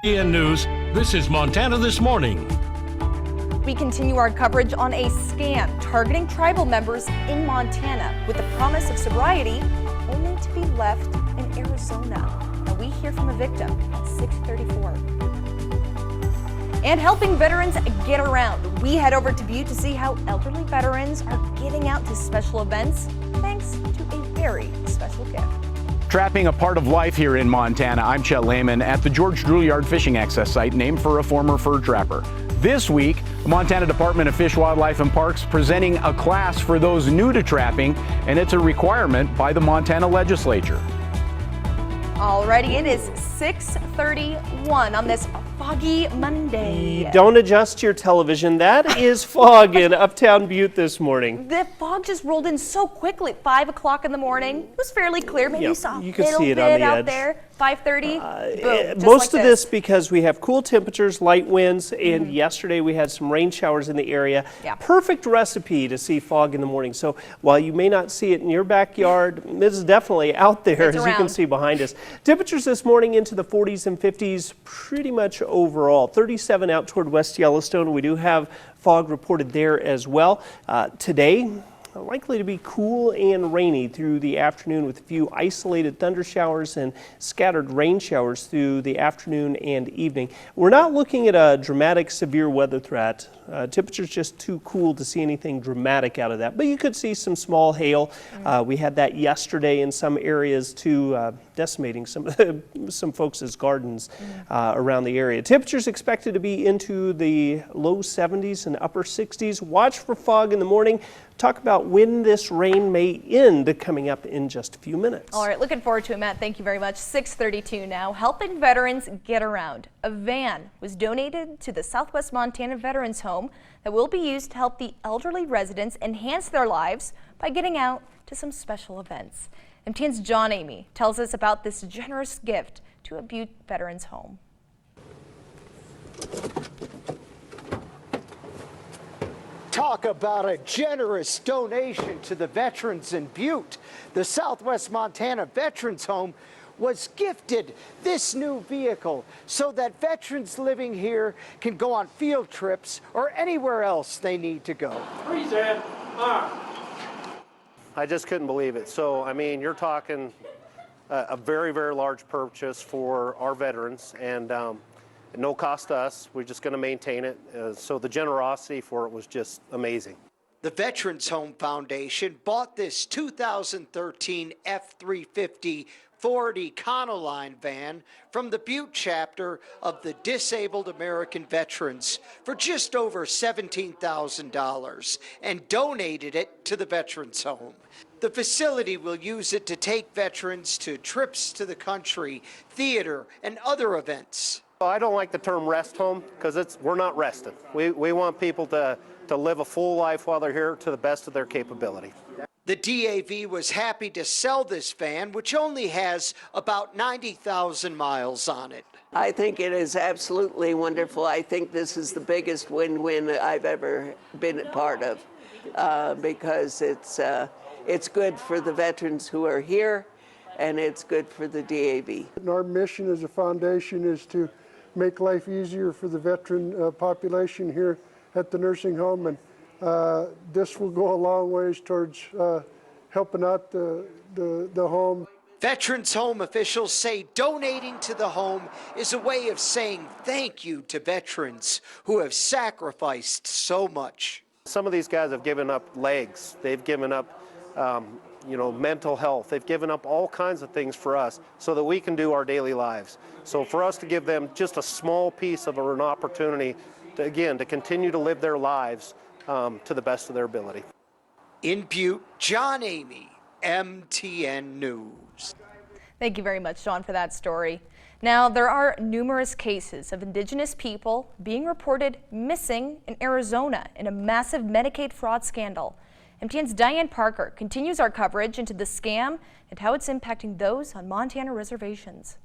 In news, this is Montana This Morning. We continue our coverage on a scam targeting tribal members in Montana with the promise of sobriety only to be left in Arizona. Now we hear from a victim at 6:34. And helping veterans get around, we head over to Butte to see how elderly veterans are getting out to special events thanks to a very special gift. Trapping a part of life here in Montana. I'm Chet Lehman at the George Drouillard Fishing Access Site named for a former fur trapper. This week, the Montana Department of Fish, Wildlife and Parks presenting a class for those new to trapping, and it's a requirement by the Montana legislature. Alrighty, it is 6:31 on this foggy Monday. Don't adjust your television. That is fog in Uptown Butte this morning. The fog just rolled in so quickly. 5 o'clock in the morning. It was fairly clear. Maybe you saw a little bit out there. 5:30. Boom. Most of this because we have cool temperatures, light winds, and yesterday we had some rain showers in the area. Yeah. Perfect recipe to see fog in the morning. So while you may not see it in your backyard, this is definitely out there, as you can see behind us. Temperatures this morning into the 40s and 50s pretty much overall. 37 out toward West Yellowstone. We do have fog reported there as well. Today, likely to be cool and rainy through the afternoon with a few isolated thunder showers and scattered rain showers through the afternoon and evening. We're not looking at a dramatic severe weather threat. Temperature's just too cool to see anything dramatic out of that, but you could see some small hail. We had that yesterday in some areas too, decimating some folks' gardens around the area. Temperatures expected to be into the low 70s and upper 60s. Watch for fog in the morning. Talk about when this rain may end coming up in just a few minutes. All right, looking forward to it, Matt. Thank you very much. 6:32 now. Helping veterans get around. A van was donated to the Southwest Montana Veterans Home that will be used to help the elderly residents enhance their lives by getting out to some special events. MTN's John Amy tells us about this generous gift to a Butte Veterans Home. Talk about a generous donation to the veterans in Butte. The Southwest Montana Veterans Home was gifted this new vehicle so that veterans living here can go on field trips or anywhere else they need to go. I just couldn't believe it. So, I mean, you're talking a very, very large purchase for our veterans, and no cost to us. We're just going to maintain it. So the generosity for it was just amazing. The Veterans Home Foundation bought this 2013 F-350 Ford Econoline van from the Butte chapter of the Disabled American Veterans for just over $17,000 and donated it to the Veterans Home. The facility will use it to take veterans to trips to the country, theater, and other events. I don't like the term rest home because we're not resting. We want people to live a full life while they're here to the best of their capability. The DAV was happy to sell this van, which only has about 90,000 miles on it. I think it is absolutely wonderful. I think this is the biggest win-win I've ever been a part of because it's good for the veterans who are here and it's good for the DAV. Our mission as a foundation is to make life easier for the veteran population here at the nursing home, and this will go a long ways towards helping out the home. Veterans Home officials say donating to the home is a way of saying thank you to veterans who have sacrificed so much. Some of these guys have given up legs. They've given up mental health. They've given up all kinds of things for us so that we can do our daily lives. So for us to give them just a small piece of an opportunity to continue to live their lives to the best of their ability. In Butte, John Amy, MTN News. Thank you very much, John, for that story. Now, there are numerous cases of Indigenous people being reported missing in Arizona in a massive Medicaid fraud scandal. MTN's Diane Parker continues our coverage into the scam and how it's impacting those on Montana reservations.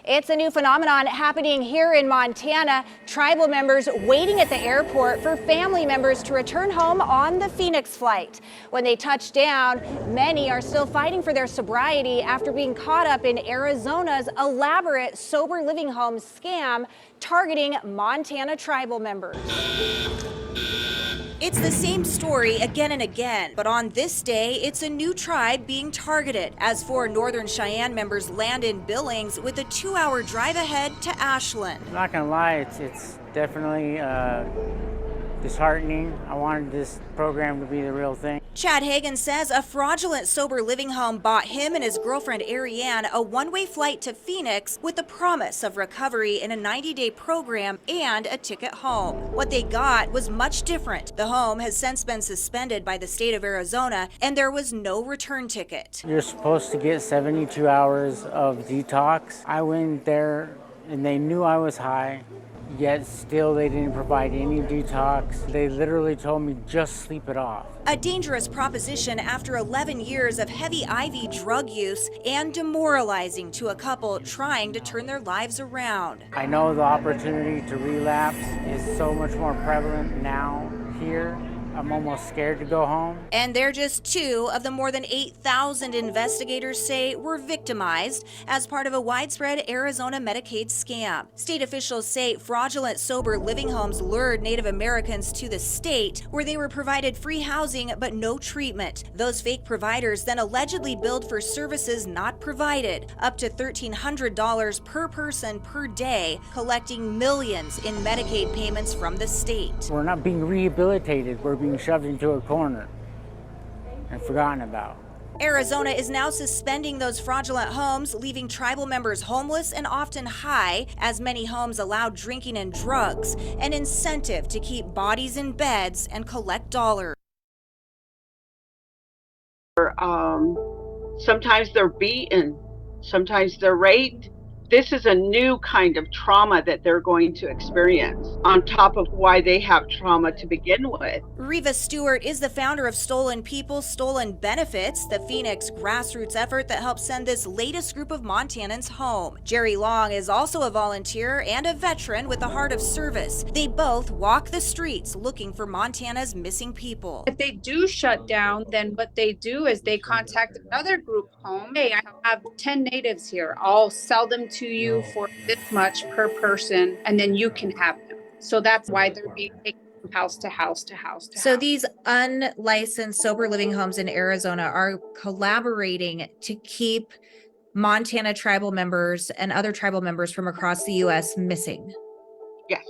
It's a new phenomenon happening here in Montana. Tribal members waiting at the airport for family members to return home on the Phoenix flight. When they touch down, many are still fighting for their sobriety after being caught up in Arizona's elaborate sober living home scam targeting Montana tribal members. It's the same story again and again, but on this day, it's a new tribe being targeted as 4 Northern Cheyenne members land in Billings with a 2-hour drive ahead to Ashland. I'm not gonna lie, it's definitely disheartening. I wanted this program to be the real thing. Chad Hagan says a fraudulent sober living home bought him and his girlfriend Ariane a one-way flight to Phoenix with the promise of recovery in a 90-day program and a ticket home. What they got was much different. The home has since been suspended by the state of Arizona, and there was no return ticket. You're supposed to get 72 hours of detox. I went there and they knew I was high, yet still they didn't provide any detox. They literally told me just sleep it off. A dangerous proposition after 11 years of heavy IV drug use and demoralizing to a couple trying to turn their lives around. I know the opportunity to relapse is so much more prevalent now here. I'm almost scared to go home. And they're just 2 of the more than 8,000 investigators say were victimized as part of a widespread Arizona Medicaid scam. State officials say fraudulent sober living homes lured Native Americans to the state where they were provided free housing but no treatment. Those fake providers then allegedly billed for services not provided, up to $1,300 per person per day, collecting millions in Medicaid payments from the state. We're not being rehabilitated, we're being shoved into a corner and forgotten about. Arizona is now suspending those fraudulent homes, leaving tribal members homeless and often high, as many homes allow drinking and drugs, an incentive to keep bodies in beds and collect dollars. Sometimes they're beaten, sometimes they're raped. This is a new kind of trauma that they're going to experience on top of why they have trauma to begin with. Reva Stewart is the founder of Stolen People, Stolen Benefits, the Phoenix grassroots effort that helps send this latest group of Montanans home. Jerry Long is also a volunteer and a veteran with a heart of service. They both walk the streets looking for Montana's missing people. If they do shut down, then what they do is they contact another group home. Hey, I have 10 natives here. I'll sell them to you for this much per person, and then you can have them. So that's why they're being taken from house to house to house to So house. these unlicensed sober living homes in Arizona are collaborating to keep Montana tribal members and other tribal members from across the U.S. missing. Yes.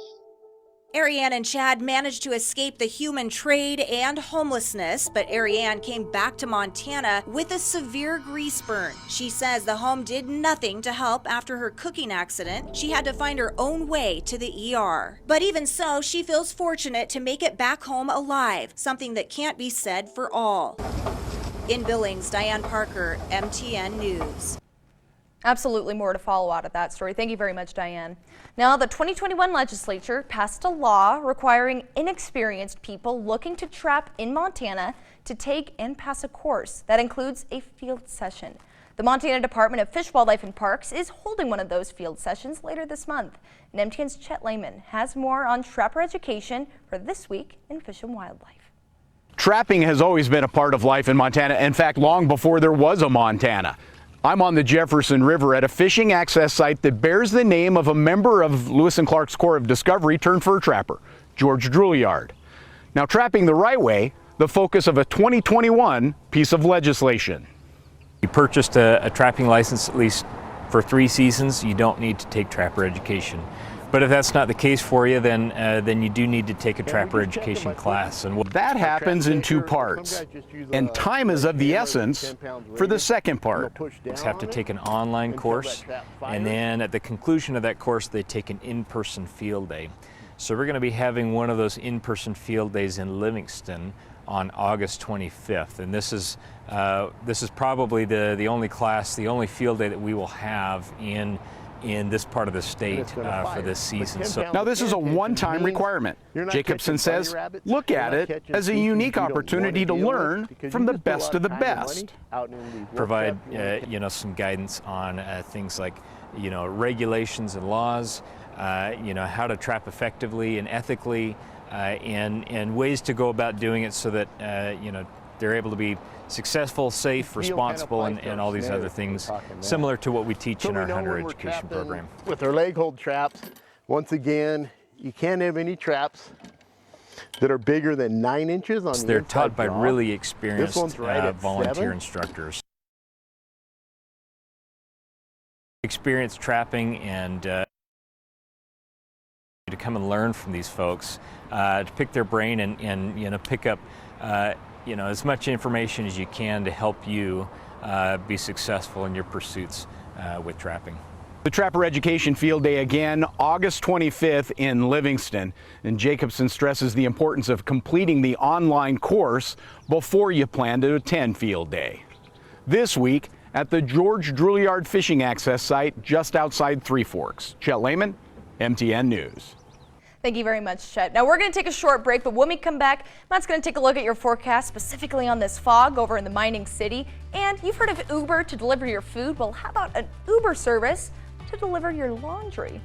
Ariane and Chad managed to escape the human trade and homelessness, but Ariane came back to Montana with a severe grease burn. She says the home did nothing to help after her cooking accident. She had to find her own way to the ER. But even so, she feels fortunate to make it back home alive, something that can't be said for all. In Billings, Diane Parker, MTN News. Absolutely more to follow out of that story. Thank you very much, Diane. Now, the 2021 legislature passed a law requiring inexperienced people looking to trap in Montana to take and pass a course that includes a field session. The Montana Department of Fish, Wildlife and Parks is holding one of those field sessions later this month. And MTN's Chet Lehman has more on trapper education for this week in Fish and Wildlife. Trapping has always been a part of life in Montana. In fact, long before there was a Montana. I'm on the Jefferson River at a fishing access site that bears the name of a member of Lewis and Clark's Corps of Discovery turned fur trapper, George Drouillard. Now, trapping the right way, the focus of a 2021 piece of legislation. You purchased a trapping license at least for 3 seasons, you don't need to take trapper education. But if that's not the case for you, then you do need to take a trapper education class. And that happens in 2 parts, and time is of the essence for the second part. Folks have to take an online course, and then at the conclusion of that course, they take an in-person field day. So we're going to be having one of those in-person field days in Livingston on August 25th, and this is probably the only class, the only field day that we will have in this part of the state for this season. So now this is a one-time requirement. Jacobson says, look at it as a unique opportunity to learn from the best of the best. Provide some guidance on things like regulations and laws, how to trap effectively and ethically, and ways to go about doing it so that they're able to be successful, safe, responsible, and all these other things, similar to what we teach in our hunter education program. With our leg hold traps, once again, you can't have any traps that are bigger than 9 inches on the They're inside taught by jaw. really experienced This one's right at volunteer 7. instructors. Experienced trapping and to come and learn from these folks, to pick their brain and pick up as much information as you can to help you be successful in your pursuits with trapping. The Trapper Education Field Day again, August 25th in Livingston. And Jacobson stresses the importance of completing the online course before you plan to attend Field Day. This week at the George Drouillard Fishing Access Site just outside Three Forks. Chet Lehman, MTN News. Thank you very much, Chet. Now we're going to take a short break, but when we come back, Matt's going to take a look at your forecast, specifically on this fog over in the mining city. And you've heard of Uber to deliver your food. Well, how about an Uber service to deliver your laundry?